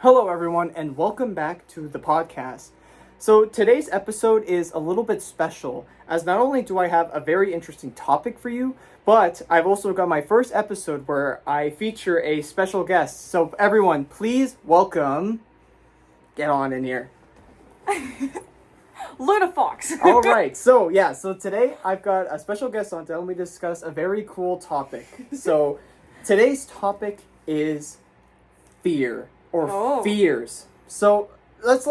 Hello, everyone, and welcome back to the podcast. So, today's episode is a little bit special, as not only do I have a very interesting topic for you, but I've also got my first episode where I feature a special guest. So, everyone, please welcome. Get on in here. Luna Fox. All right, so today I've got a special guest on to help me discuss a very cool topic. So, today's topic is fear. Or fears. So let's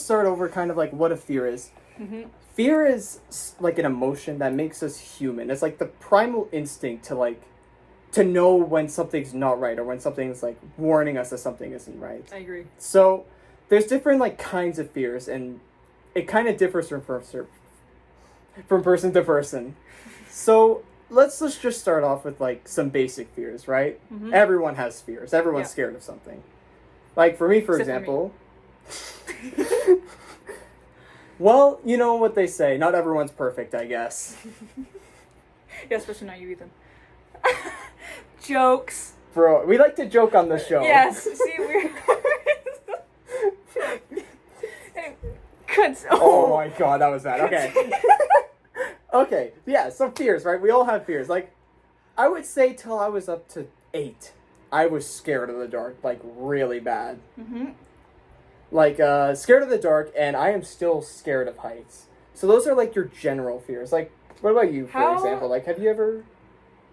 start over kind of like what a fear is. Mm-hmm. Fear is like an emotion that makes us human. It's like the primal instinct to know when something's not right or when something's like warning us that something isn't right. I agree. So there's different like kinds of fears, and it kind of differs from person to person. So let's just start off with like some basic fears, right? Mm-hmm. Everyone has fears. Everyone's scared of something. Like, for me, for example... Well, you know what they say. Not everyone's perfect, I guess. Yeah, especially not you, Ethan. Jokes. Bro, we like to joke on the show. Yes, see, we're... Oh my god, that was bad. Okay. Okay, yeah, so fears, right? We all have fears. Like, I would say till I was up to 8. I was scared of the dark, like, really bad. Mm-hmm. Like, scared of the dark, and I am still scared of heights. So those are, like, your general fears. Like, what about you, for example? Like, have you ever...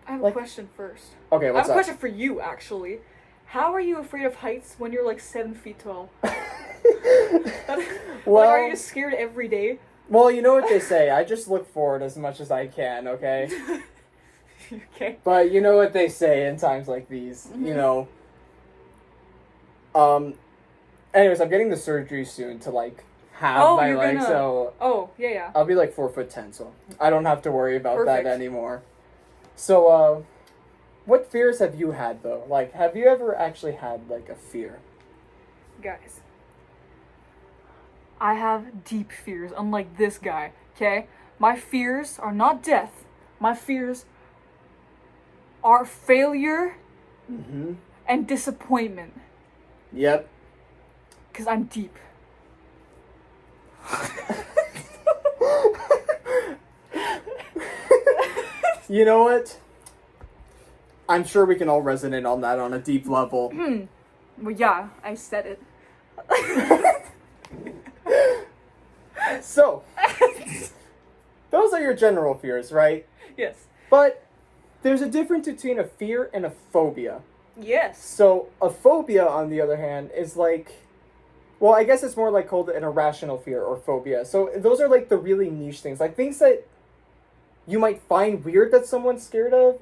I have a question first. Okay, what's up? I have a question for you, actually. How are you afraid of heights when you're, like, 7 feet tall? Well, are you just scared every day? Well, you know what they say. I just look forward as much as I can, okay? Okay. But you know what they say in times like these, you know. Anyways, I'm getting the surgery soon to like have my legs, so Oh, yeah. I'll be like 4'10", so I don't have to worry about that anymore. So, what fears have you had though? Like, have you ever actually had like a fear? Guys, I have deep fears, unlike this guy, okay? My fears are not death. My fears are failure and disappointment. Yep. Because I'm deep. You know what? I'm sure we can all resonate on that on a deep level. Well, yeah, I said it. So, those are your general fears, right? Yes. But there's a difference between a fear and a phobia. Yes. So, a phobia, on the other hand, is like... Well, I guess it's more like called an irrational fear or phobia. So, those are like the really niche things. Like, things that you might find weird that someone's scared of,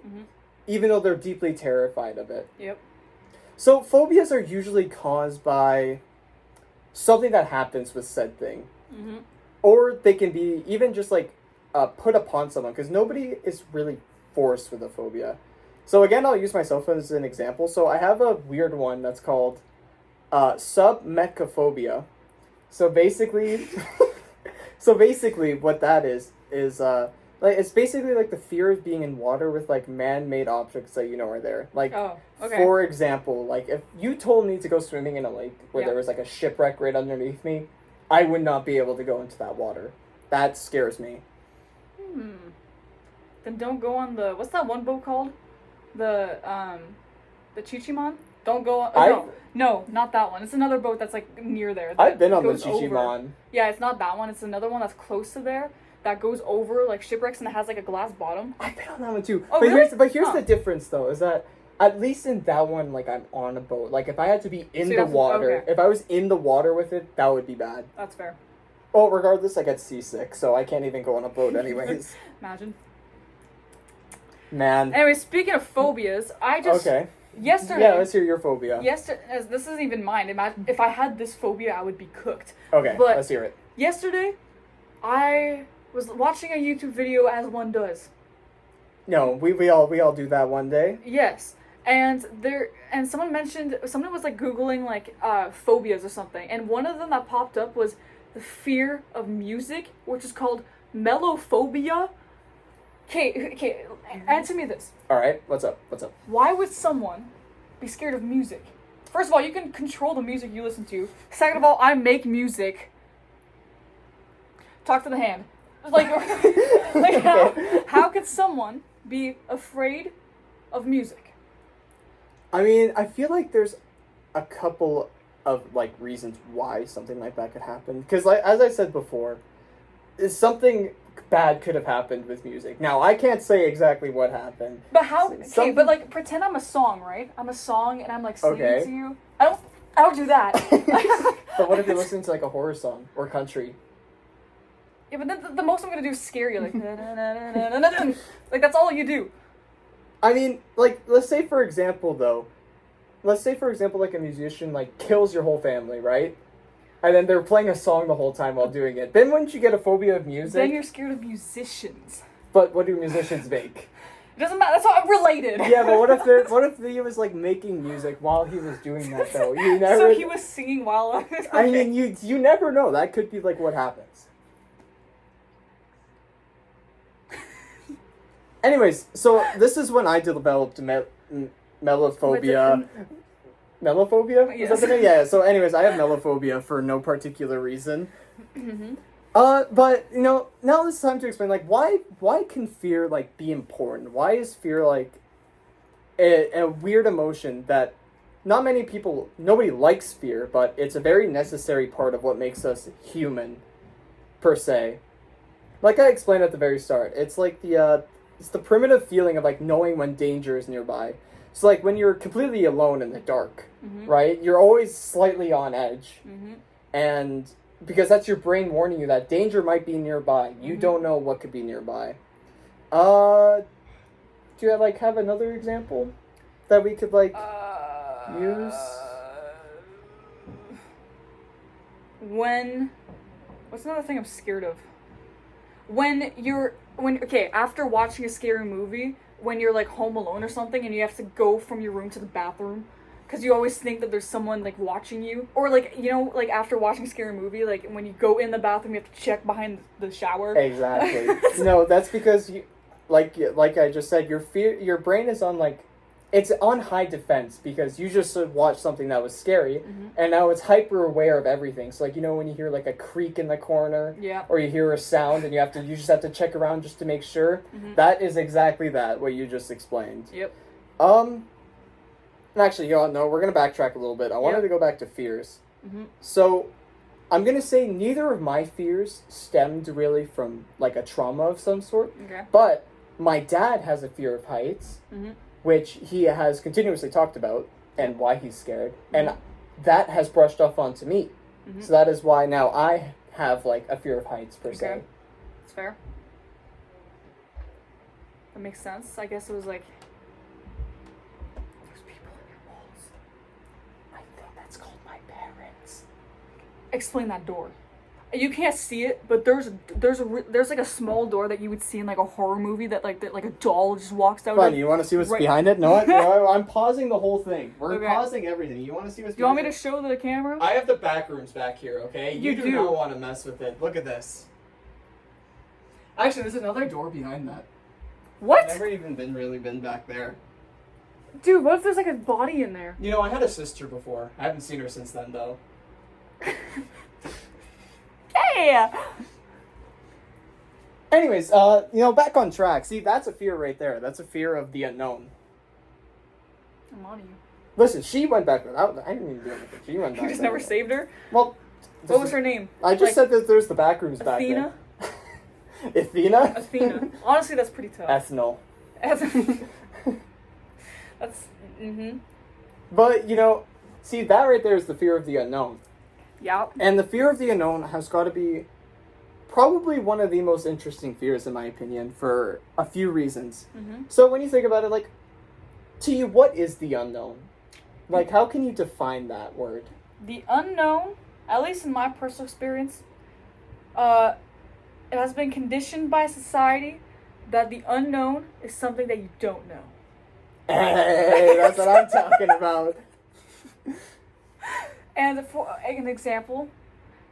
even though they're deeply terrified of it. Yep. So, phobias are usually caused by something that happens with said thing. Or they can be even just like put upon someone, because nobody is really forced with a phobia. So again, I'll use myself as an example. So I have a weird one that's called submechaphobia. So basically, what that is like it's basically like the fear of being in water with like man-made objects that you know are there. Like, for example, like if you told me to go swimming in a lake where there was like a shipwreck right underneath me, I would not be able to go into that water. That scares me. Then don't go on the... What's that one boat called? The Chichiman? Don't go on... No, not that one. It's another boat that's, like, near there. I've been on the Chichiman. Yeah, it's not that one. It's another one that's close to there that goes over, like, shipwrecks and it has, like, a glass bottom. I've been on that one, too. Oh, really? But here's the difference, though, is that at least in that one, like, I'm on a boat. Like, if I had to be in the water, if I was in the water with it, that would be bad. That's fair. Well, regardless, I get seasick, so I can't even go on a boat anyways. Imagine. Man. Anyway, speaking of phobias, I just... Okay. Yesterday... Yeah, let's hear your phobia. This isn't even mine. Imagine if I had this phobia, I would be cooked. Okay, but let's hear it. Yesterday, I was watching a YouTube video, as one does. No, we all do that one day. Yes. And someone was like Googling like phobias or something, and one of them that popped up was the fear of music, which is called mellophobia. Okay, answer me this. Alright, what's up? Why would someone be scared of music? first of all, you can control the music you listen to. Second of all, I make music. Talk to the hand. Like, how could someone be afraid of music? I mean, I feel like there's a couple of like reasons why something like that could happen. Because, like, as I said before, something bad could have happened with music. Now, I can't say exactly what happened. But how? Okay, but like, pretend I'm a song, right? I'm a song, and I'm like singing to you. I don't do that. But what if you're listening to like a horror song or country? Yeah, but then the most I'm gonna do is scare you, like, like that's all you do. I mean, like, let's say for example, like a musician like kills your whole family, right? And then they're playing a song the whole time while doing it. Then wouldn't you get a phobia of music? Then you're scared of musicians. But what do musicians make? It doesn't matter. That's how I'm related. Yeah, but what if he was like making music while he was doing that though? You never. So he was singing while I was. I mean, you never know. That could be like what happens. Anyways, so this is when I developed melophobia. Melophobia? Yes. Is that the name? Yeah, so anyways, I have melophobia for no particular reason. Mm-hmm. But, you know, now it's time to explain, like, why can fear, like, be important? Why is fear, like, a weird emotion that nobody likes fear, but it's a very necessary part of what makes us human, per se. Like I explained at the very start, it's like it's the primitive feeling of, like, knowing when danger is nearby. So, like, when you're completely alone in the dark, Mm-hmm. right? You're always slightly on edge. Mm-hmm. And because that's your brain warning you that danger might be nearby. You Mhm. don't know what could be nearby. Do you, like, have another example that we could, like, use? What's another thing I'm scared of? Okay, after watching a scary movie, when you're like home alone or something and you have to go from your room to the bathroom because you always think that there's someone like watching you, or like, you know, like after watching a scary movie, like when you go in the bathroom you have to check behind the shower. Exactly. No, that's because like I just said, your brain is on, like, it's on high defense because you just watched something that was scary, Mm-hmm. and now it's hyper aware of everything. So, like, you know, when you hear like a creak in the corner, Yeah. or you hear a sound and you just have to check around just to make sure. Mm-hmm. That is exactly what you just explained. Yep. Actually, you all know, we're gonna backtrack a little bit. I wanted to go back to fears. Mm-hmm. So, I'm gonna say neither of my fears stemmed really from like a trauma of some sort, Okay. but my dad has a fear of heights, Mm-hmm. which he has continuously talked about and why he's scared, Mm-hmm. and that has brushed off onto me. Mm-hmm. So that is why now I have like a fear of heights per se. Okay. That's fair. That makes sense. I guess it was like there's people in your walls. I think that's called my parents. Explain that door. You can't see it, but there's like a small door that you would see in like a horror movie that like a doll just walks out. Fine, of. you want to see what's Right. behind it? No, no, I'm pausing the whole thing. We're Okay. pausing everything. You want to see what's Do you want me behind to show the camera? I have the back rooms back here, okay? You do do. not want to mess with it. Look at this. Actually, there's another door behind that. What? I've never even been back there. Dude, what if there's like a body in there? You know, I had a sister before. I haven't seen her since then, though. Hey! Anyways, back on track. See, that's a fear right there. That's a fear of the unknown. I'm on you. Listen, she went back. I didn't even do anything. She went back. You just never saved her? Well, What was her name? I just said that there's the back rooms back Athena? there. Athena? Athena. Honestly, that's pretty tough. Ethanol. That's. Mm-hmm. But, see, that right there is the fear of the unknown. Yeah. And the fear of the unknown has got to be probably one of the most interesting fears, in my opinion, for a few reasons. Mm-hmm. So when you think about it, like, to you, what is the unknown? Like, how can you define that word? The unknown, at least in my personal experience, it has been conditioned by society that the unknown is something that you don't know. Hey, that's what I'm talking about. And for an example,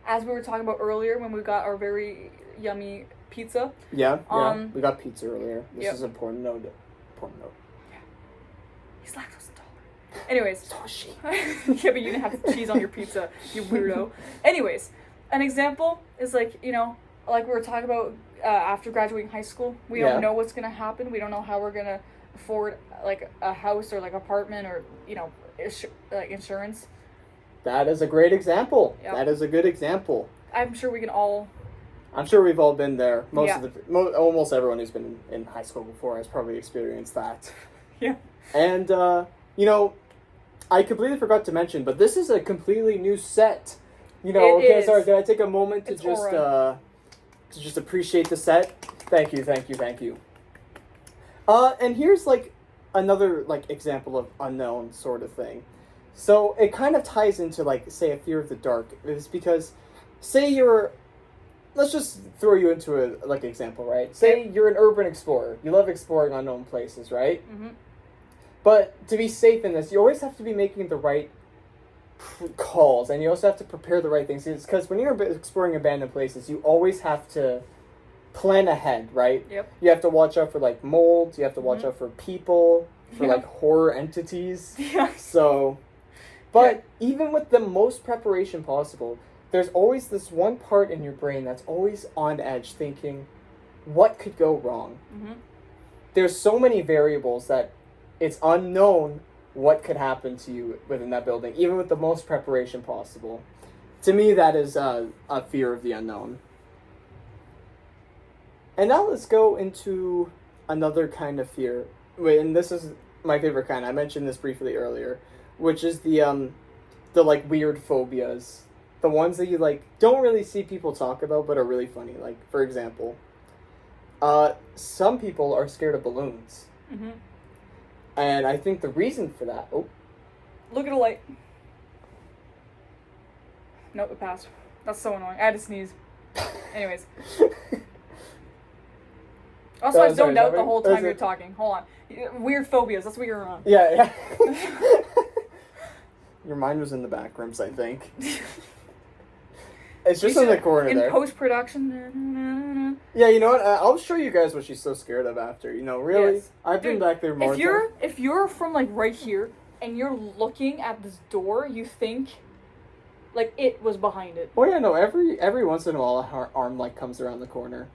as we were talking about earlier when we got our very yummy pizza. Yeah. We got pizza earlier. This Yep. is an important note. He's lactose intolerant. Anyways. Sushi. Yeah, but you didn't have cheese on your pizza, you weirdo. Anyways, an example is like, you know, like we were talking about after graduating high school. We don't know what's going to happen. We don't know how we're going to afford like a house or like apartment or, you know, like insurance. That is a great example. Yep. That is a good example. I'm sure we can all... I'm sure we've all been there. Almost everyone who's been in high school before has probably experienced that. Yeah. And, you know, I completely forgot to mention, but this is a completely new set. You know, sorry, can I take a moment to just appreciate the set? Thank you. And here's, like, another, like, example of unknown sort of thing. So it kind of ties into, like, say, a fear of the dark. It's because, say let's just throw you into a, like, example, right? Say you're an urban explorer. You love exploring unknown places, right? Mm-hmm. But to be safe in this, you always have to be making the right calls, and you also have to prepare the right things. Because when you're exploring abandoned places, you always have to plan ahead, right? Yep. You have to watch out for, like, mold. You have to watch out for people, for, like, horror entities. Yeah. So, but even with the most preparation possible, there's always this one part in your brain that's always on edge thinking, what could go wrong? Mm-hmm. There's so many variables that it's unknown what could happen to you within that building, even with the most preparation possible. To me, that is a fear of the unknown. And now let's go into another kind of fear. And this is my favorite kind. I mentioned this briefly earlier, which is the like weird phobias. The ones that you like don't really see people talk about but are really funny. Like, for example, some people are scared of balloons. Mm-hmm. And I think the reason for that... Oh. Look at a light. Nope, it passed. That's so annoying. I had to sneeze. Anyways. Also, I zoned out the whole time you're talking. Hold on. Weird phobias. That's what you're on. Yeah. Your mind was in the back rooms, I think. It's just in the corner there. In post-production. Yeah, you know what? I'll show you guys what she's so scared of after. You know, really? Yes. I've been back there more times. If you're from, like, right here, and you're looking at this door, you think, like, it was behind it. Oh, yeah, no. Every once in a while, a arm, like, comes around the corner.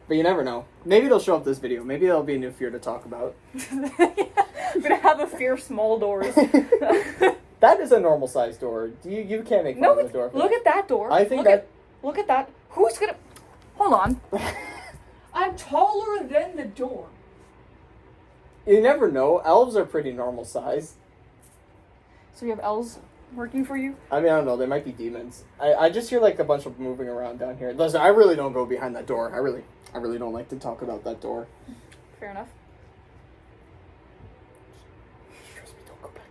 But you never know. Maybe they'll show up this video. Maybe that'll be a new fear to talk about. I'm gonna have a fear of small doors. That is a normal sized door. You can't make fun of the door. Look at that door. I think look at that. Who's gonna... Hold on. I'm taller than the door. You never know. Elves are pretty normal size. So you have elves working for you? I mean, I don't know. They might be demons. I just hear, like, a bunch of moving around down here. Listen, I really don't go behind that door. I really don't like to talk about that door. Fair enough. Trust me, don't go back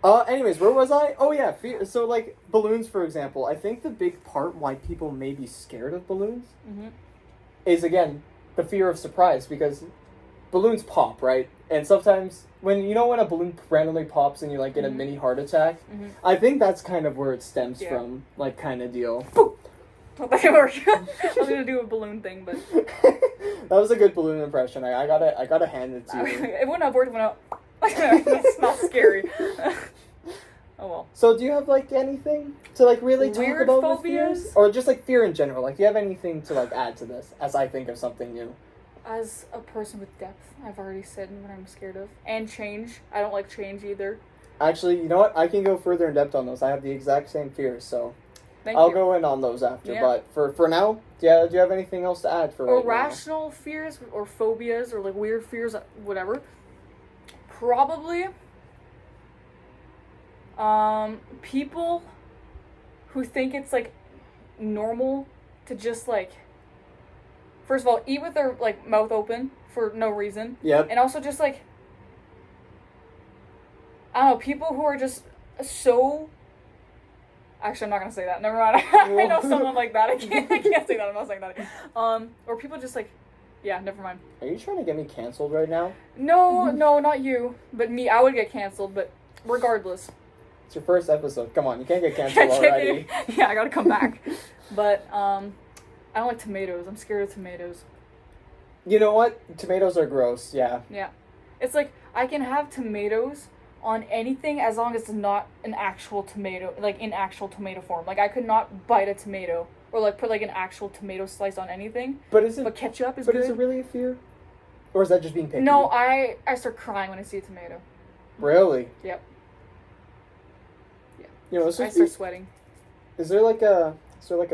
there. Anyways, where was I? Oh, yeah. So, like, balloons, for example. I think the big part why people may be scared of balloons is, again, the fear of surprise. Because balloons pop, right? And sometimes when a balloon randomly pops and you, like, get a mini heart attack, I think that's kind of where it stems from, like, kind of deal. Don't think it worked. I was gonna do a balloon thing, but that was a good balloon impression. I gotta hand it to you. It wouldn't have worked when that's not scary. Oh well. So do you have, like, anything to, like, really talk Weird about phobias? with fears? Or just, like, fear in general? Like, do you have anything to, like, add to this as I think of something new? As a person with depth, I've already said what I'm scared of. And change. I don't like change either. Actually, you know what? I can go further in depth on those. I have the exact same fears, so I'll go in on those after. Yeah. But for now, do you have anything else to add for right now? Irrational fears or phobias or, like, weird fears, whatever. Probably people who think it's, like, normal to just, like, first of all, eat with their, like, mouth open for no reason. Yep. And also just, like, I don't know, people who are just so... Actually, I'm not going to say that. Never mind. I know someone like that. I can't say that. I'm not saying that. Or people just, like... Yeah, never mind. Are you trying to get me canceled right now? No, not you. But me. I would get canceled, but regardless. It's your first episode. Come on, you can't get canceled already. Yeah, I gotta come back. But, I don't like tomatoes. I'm scared of tomatoes. You know what? Tomatoes are gross, yeah. Yeah. It's like, I can have tomatoes on anything as long as it's not an actual tomato, like in actual tomato form. Like I could not bite a tomato or like put like an actual tomato slice on anything. But is it? But ketchup is But good. is it really a fear? Or is that just being picky? No, I start crying when I see a tomato. Really? Yep. Yeah. You know, I start sweating. Is there like a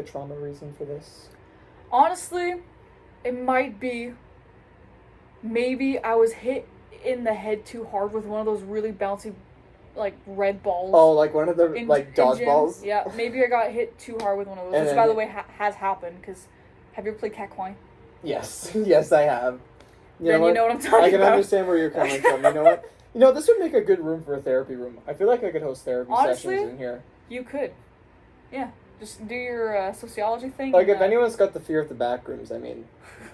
trauma reason for this? Honestly, it might be. Maybe I was hit in the head too hard with one of those really bouncy, like red balls. Oh, like one of the like dodgeballs. Yeah, maybe I got hit too hard with one of those, which by the way has happened. Because have you ever played cat coin? Yes, yes, I have. You know what I'm talking about. I can understand where you're coming from. You know what? You know, this would make a good room for a therapy room. I feel like I could host therapy sessions in here. You could. Yeah. Just do your sociology thing. Like, if anyone's got the fear of the back rooms, I mean,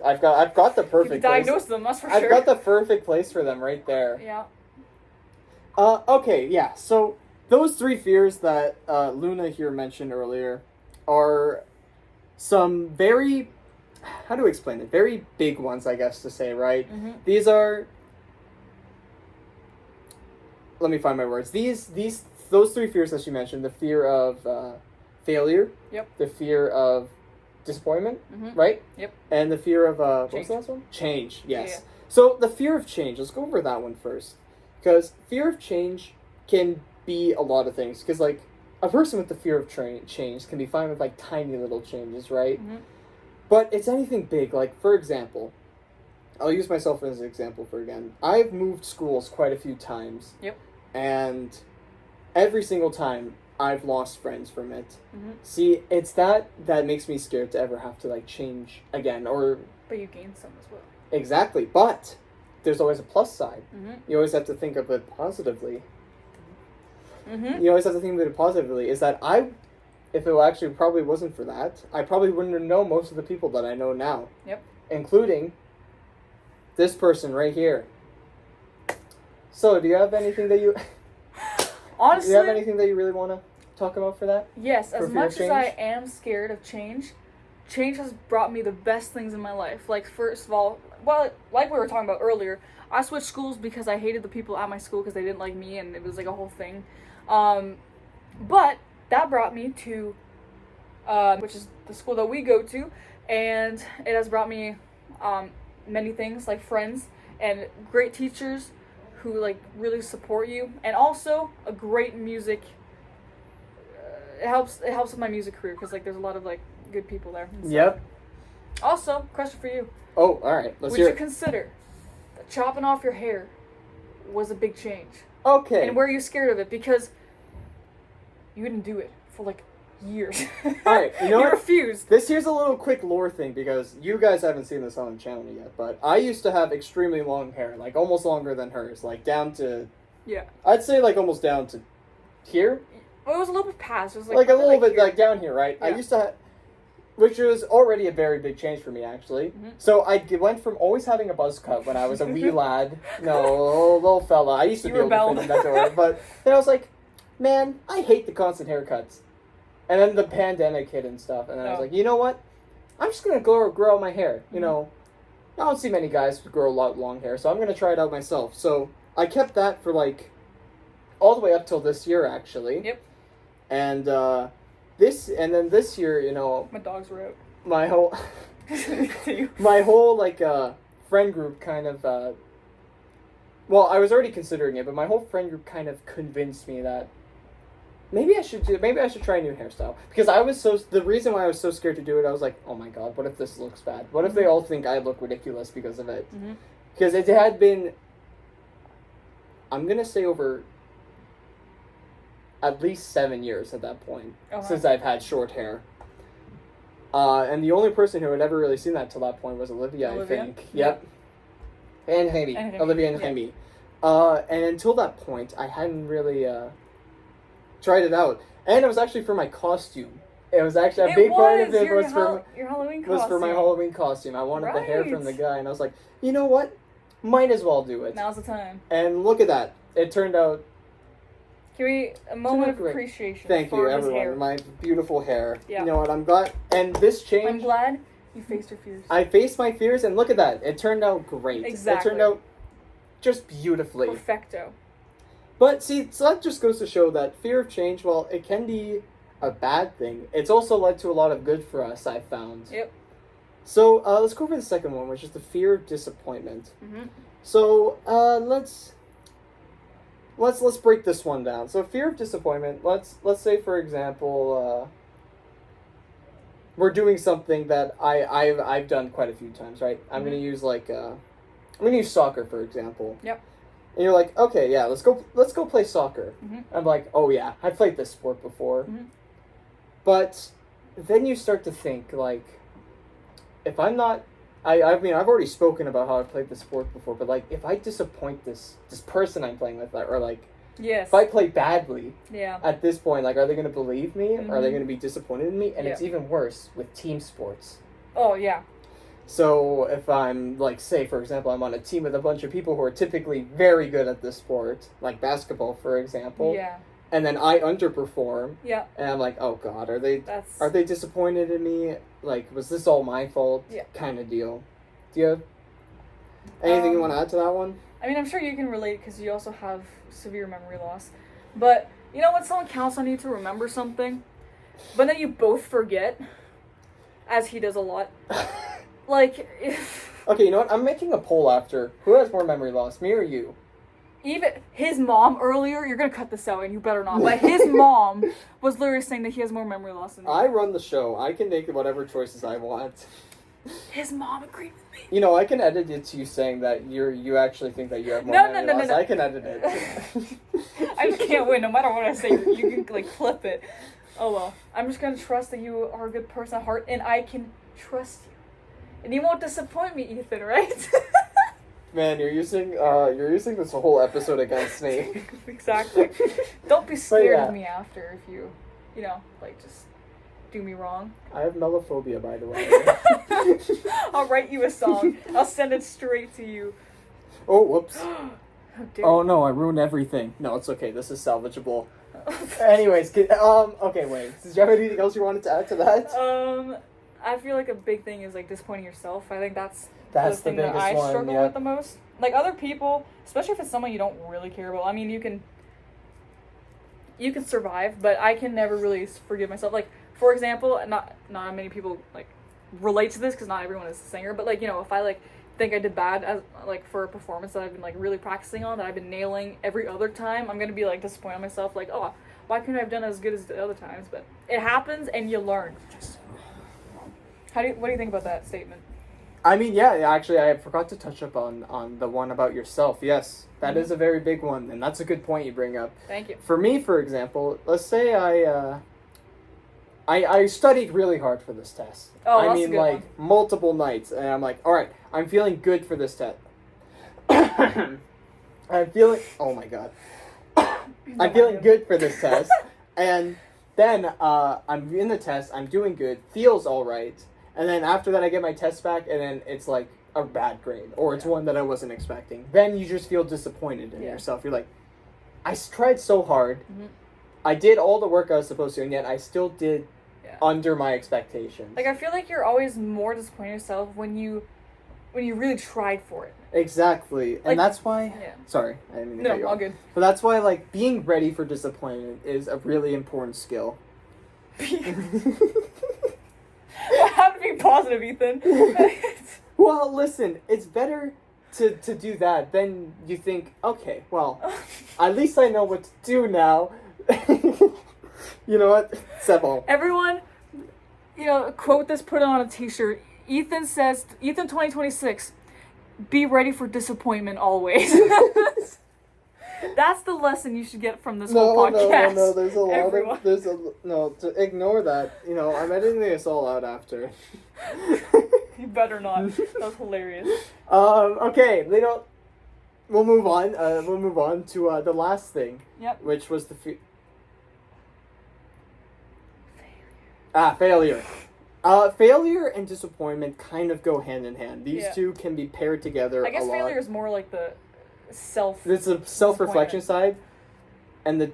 I've got the perfect you can diagnose them, that's for sure. I've got the perfect place for them right there. Yeah. Okay, yeah. So those 3 fears that Luna here mentioned earlier are some very, how do I explain it? Very big ones, I guess to say, right? Mm-hmm. These are. Let me find my words. Those 3 fears that she mentioned: the fear of failure. Yep. The fear of disappointment, mm-hmm. right? Yep. And the fear of what's the last one? Change. Yes. Yeah. So the fear of change. Let's go over that one first, because fear of change can be a lot of things. Because like a person with the fear of change can be fine with like tiny little changes, right? Mm-hmm. But it's anything big. Like for example, I'll use myself as an example for again. I've moved schools quite a few times. Yep. And every single time I've lost friends from it. Mm-hmm. See, it's that makes me scared to ever have to like change again, or. But you gain some as well. Exactly, but there's always a plus side. Mm-hmm. You always have to think of it positively. Mm-hmm. You always have to think of it positively. Is that if it actually probably wasn't for that, I probably wouldn't know most of the people that I know now. Yep. Including this person right here. So, do you have anything that you? Honestly, do you have anything that you really want to talk about for that? Yes, as much as I am scared of change has brought me the best things in my life. Like, first of all, well, like we were talking about earlier, I switched schools because I hated the people at my school because they didn't like me, and it was like a whole thing. But that brought me to, which is the school that we go to, and it has brought me many things, like friends and great teachers who like really support you, and also a great music. It helps with my music career because like there's a lot of like good people there. Yep. Also, question for you. Oh, all right. Let's hear it. Would you consider that chopping off your hair was a big change? Okay. And were you scared of it? Because you didn't do it for like years. All right. You know you what? refused. Here's a little quick lore thing because you guys haven't seen this on the channel yet, but I used to have extremely long hair, like almost longer than hers, like down to. Yeah. I'd say like almost down to here. Well, it was a little bit past. It was like a little bit here. like down here, right? Yeah. I used to, which was already a very big change for me, actually. Mm-hmm. So I went from always having a buzz cut when I was a wee lad, little fella. I used to be able to fit in that door, but then I was like, man, I hate the constant haircuts. And then the pandemic hit and stuff, and then I was like, you know what? I'm just gonna grow out my hair. Mm-hmm. You know, I don't see many guys who grow a lot long hair, so I'm gonna try it out myself. So I kept that for like all the way up till this year, actually. Yep. And this year, you know, my dogs were out. My whole like friend group kind of well, I was already considering it, but my whole friend group kind of convinced me that maybe I should try a new hairstyle, because the reason why I was so scared to do it, I was like, oh my god, what if this looks bad? What if they all think I look ridiculous because of it? Mm-hmm. Because it had been, I'm gonna say, over at least 7 years at that point, since I've had short hair. And the only person who had ever really seen that till that point was Olivia. I think. Yep. And Jaime. Olivia and Jaime. And until that point, I hadn't really tried it out. And it was actually for my costume. It was actually a big part of it was for your Halloween costume. Was for my Halloween costume. I wanted the hair from the guy, and I was like, you know what? Might as well do it. Now's the time. And look at that. It turned out. Give me a moment of appreciation. Thank you, everyone. Hair. My beautiful hair. Yeah. You know what? I'm glad. And this change. I'm glad you faced your fears. I faced my fears, and look at that. It turned out great. Exactly. It turned out just beautifully. Perfecto. But see, so that just goes to show that fear of change, while it can be a bad thing, it's also led to a lot of good for us, I've found. Yep. So let's go over the second one, which is the fear of disappointment. Mm-hmm. So let's break this one down. So fear of disappointment. Let's say, for example, we're doing something that I've done quite a few times, right? I'm gonna use I'm gonna use soccer, for example. Yep. And you're like, okay, yeah, let's go play soccer. Mm-hmm. I'm like, oh yeah, I've played this sport before. Mm-hmm. But then you start to think, like, if I'm not, I mean, I've already spoken about how I've played this sport before, but like, if I disappoint this person I'm playing with, or like, yes, if I play badly, yeah, at this point, like, are they going to believe me? Mm-hmm. Are they going to be disappointed in me? And Yeah. it's even worse with team sports. Oh yeah. So if I'm, like, say, for example, I'm on a team with a bunch of people who are typically very good at this sport, like basketball, for example, Yeah. and then I underperform, Yeah. and I'm like, oh god, are they That's disappointed in me? Like, was this all my fault? Yeah. Kind of deal. Do you have anything you want to add to that one? I mean, I'm sure you can relate because you also have severe memory loss. But you know when someone counts on you to remember something, but then you both forget, as he does a lot. Like, if Okay, you know what? I'm making a poll after. Who has more memory loss, me or you? even his mom earlier, you're gonna cut this out and you better not, but his mom was literally saying that he has more memory loss than me. I run the show. I can make whatever choices I want. His mom agreed with me. You know, I can edit it to you saying that you actually think that you have more No, memory no, no, loss. no. I can edit it. I just can't win. No matter what I say, you can like flip it. Oh well. I'm just gonna trust that you are a good person at heart, and I can trust you. And you won't disappoint me, Ethan, right? Man, you're using this whole episode against me. Exactly. Don't be scared yeah. of me after if you like just do me wrong. I have mellophobia, by the way. I'll write you a song. I'll send it straight to you. Oh, whoops. How dare Oh no, I ruined everything. No, it's okay. This is salvageable. Anyways, okay, wait. Did you have anything else you wanted to add to that? I feel like a big thing is like disappointing yourself. I think that's That's the thing the that biggest I one, struggle yeah. with the most. Like other people, especially if it's someone you don't really care about. I mean, you can survive, but I can never really forgive myself. Like, for example, not many people like relate to this because not everyone is a singer. But like, if I like think I did bad as like for a performance that I've been like really practicing on, that I've been nailing every other time, I'm gonna be like disappointed in myself. Like, oh, why couldn't I have done as good as the other times? But it happens, and you learn. What do you think about that statement? I mean, yeah, actually, I forgot to touch up on the one about yourself. Yes, that is a very big one, and that's a good point you bring up. Thank you. For me, for example, let's say I studied really hard for this test. Oh, I that's a mean, good like, one. multiple nights, and I'm like, all right, I'm feeling good for this test. I'm feeling, oh my god. I'm feeling good for this test, and then I'm in the test, I'm doing good, feels all right, and then after that I get my test back, and then it's like a bad grade, or it's one that I wasn't expecting. Then you just feel disappointed in yourself. You're like, I tried so hard, I did all the work I was supposed to, and yet I still did under my expectations. Like, I feel like you're always more disappointed in yourself when you really tried for it. Exactly, Like, and that's why. Yeah. Sorry, I didn't mean to cut you No, all off. good. But that's why, like, being ready for disappointment is a really important skill. Well, have to be positive, Ethan. Well, listen, it's better to do that than you think, okay, well, at least I know what to do now. You know what? Sebo. Everyone, quote this, put it on a t-shirt. Ethan 2026, be ready for disappointment always. That's the lesson you should get from this whole podcast. No, there's a lot Everyone. to ignore that. I'm editing this all out after. You better not. That was hilarious. Okay, we'll move on. We'll move on to the last thing. Yep. Which was the failure. Failure and disappointment kind of go hand in hand. These two can be paired together. I guess a lot. failure is more like the self. It's a self-reflection side, and the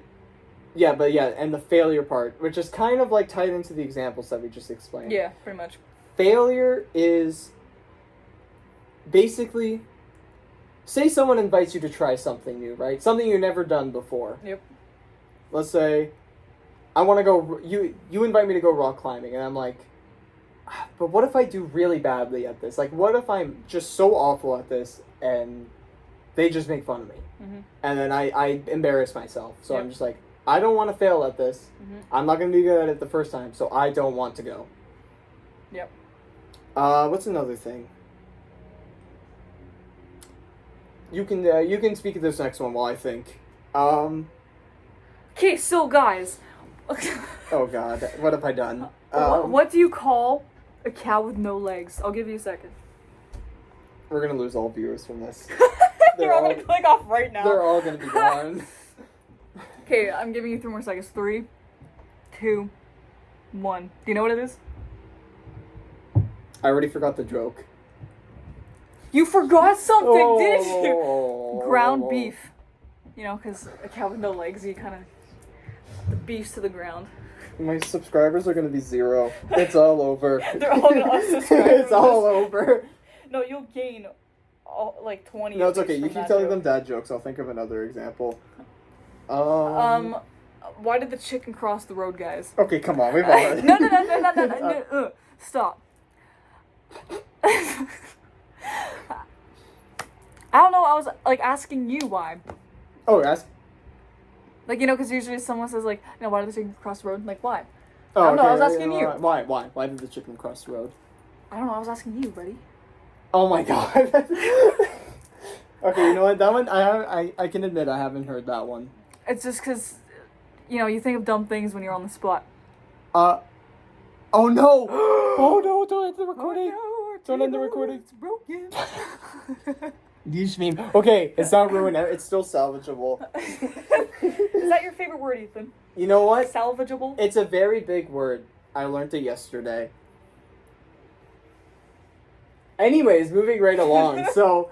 failure part, which is kind of like tied into the examples that we just explained. Yeah, pretty much. Failure is basically say someone invites you to try something new, right? Something you've never done before. Yep. Let's say I want to go. You invite me to go rock climbing, and I'm like, but what if I do really badly at this? Like, what if I'm just so awful at this and they just make fun of me? Mm-hmm. And then I embarrass myself. So Yep. I'm just like, I don't want to fail at this. Mm-hmm. I'm not going to be good at it the first time, so I don't want to go. Yep. What's another thing? You can speak of this next one while I think. Okay, so guys. Oh God, what have I done? What do you call a cow with no legs? I'll give you a second. We're gonna lose all viewers from this. They're all gonna click off right now. They're all gonna be gone. Okay, I'm giving you 3 more seconds. 3, 2, 1. Do you know what it is? I already forgot the joke. You forgot something, didn't you? Oh. Ground beef. You know, because a cow with no legs, you kind of... The beef's to the ground. My subscribers are gonna be 0. It's all over. They're all gonna unsubscribe. It's all over. No, you'll gain like 20. No, it's okay. You from keep that telling joke. them dad jokes. I'll think of another example. Why did the chicken cross the road, guys? Okay, come on. We've all. No. Stop. I don't know. I was like asking you why. Oh, ask. Like, you know, because usually someone says like, you know, why did the chicken cross the road? Like, why? Oh, I don't know, okay. I was asking you. Why? Why did the chicken cross the road? I don't know. I was asking you, buddy. Oh my God. Okay, you know what? That one I can admit I haven't heard that one. It's just because, you know, you think of dumb things when you're on the spot. Oh no! Oh no! Don't end the recording! Oh, no, Don't end the recording! It's broken. Niche meme. Okay, it's not ruined. It's still salvageable. Is that your favorite word, Ethan? You know what? Salvageable? It's a very big word. I learned it yesterday. Anyways, moving right along. So,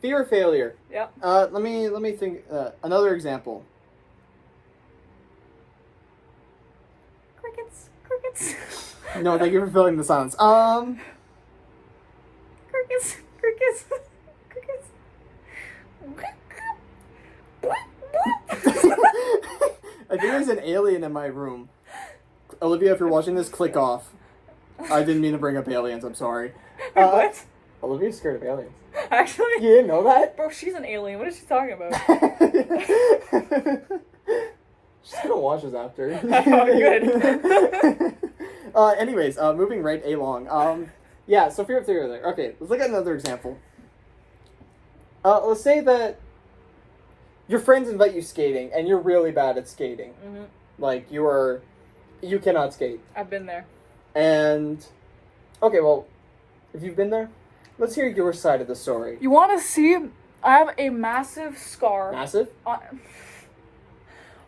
fear of failure. Yep. Let me think. Another example. Crickets. No, thank you for filling the silence. Crickets. I think there's an alien in my room. Olivia, if you're watching this, click off. I didn't mean to bring up aliens. I'm sorry. What? Olivia's scared of aliens. Actually? You didn't know that? Bro, she's an alien. What is she talking about? She's gonna watch us after. Oh, good. Anyways, moving right along. Yeah, so fear of failure. Okay, let's look at another example. Let's say that your friends invite you skating, and you're really bad at skating. Mm-hmm. Like, you cannot skate. I've been there. And, okay, well, if you've been there, let's hear your side of the story. You want to see? I have a massive scar. Massive?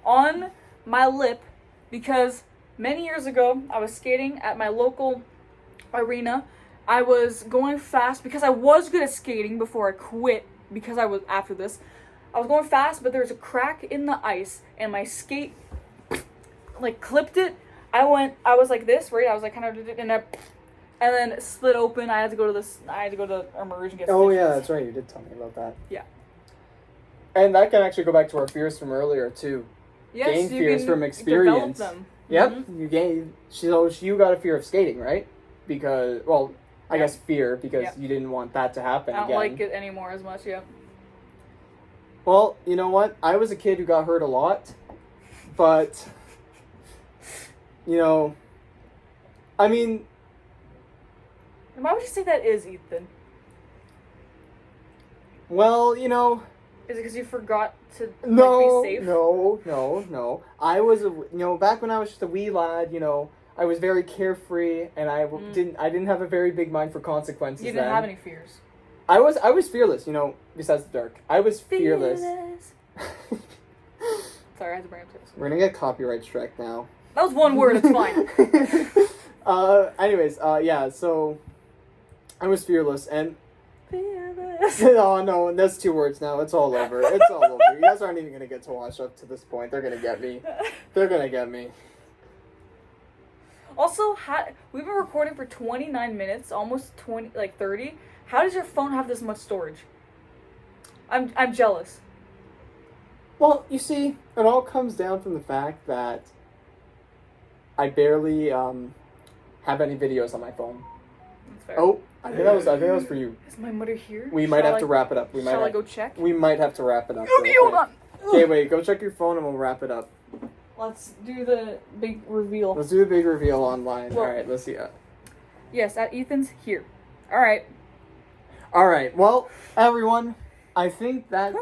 On my lip because many years ago I was skating at my local arena. I was going fast because I was good at skating before I quit because I was after this. I was going fast, but there was a crack in the ice and my skate like clipped it. I was like this, right? I was like kind of and then it split open. I had to go to emerge and get Oh stitches. yeah, that's right. You did tell me about that. Yeah. And that can actually go back to our fears from earlier too. Yes, Gain you fears can from experience. develop them. Yep, Mhm. you gain. So you got a fear of skating, right? Because, well, I guess fear because Yep. you didn't want that to happen I don't again. like it anymore as much, yeah. Well, you know what? I was a kid who got hurt a lot, but you know, I mean, And why would you say that is, Ethan? well, you know, Is it because you forgot to no, be safe? no. I was back when I was just a wee lad, I was very carefree, and I didn't have a very big mind for consequences. You didn't then. have any fears. I was fearless, besides the dark. I was fearless. Sorry, I had to bring up this. We're gonna get copyright strike now. That was one word, it's fine. Anyways, yeah, so I was fearless, and Fearless. oh no, that's 2 words now. It's all over. It's all over. You guys aren't even gonna get to watch up to this point. They're gonna get me. They're gonna get me. Also, we've been recording for 29 minutes, almost 30. How does your phone have this much storage? I'm jealous. Well, you see, it all comes down from the fact that I barely have any videos on my phone. That's fair. Oh, I think that was for you. Is my mother here? We might have to wrap it up. Shall I go check? We might have to wrap it up. Okay, hold on. Okay, wait. Go check your phone and we'll wrap it up. Let's do the big reveal. Let's do a big reveal online. Well, all right, let's see. Yes, Ethan's here. All right. All right. Well, everyone, I think that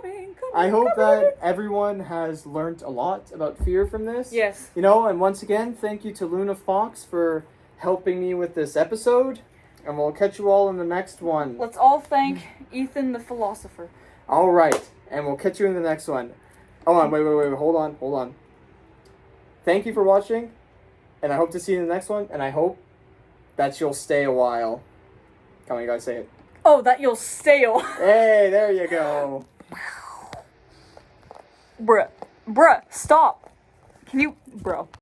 I hope that everyone has learned a lot about fear from this. Yes. You know, and once again, thank you to Luna Fox for helping me with this episode, and we'll catch you all in the next one. Let's all thank Ethan the philosopher. All right, and we'll catch you in the next one. Oh, wait, hold on. Thank you for watching, and I hope to see you in the next one, and I hope that you'll stay a while. Come on, you guys say it. Oh, that you'll stale. Hey, there you go. Bruh, stop. Can you, bro.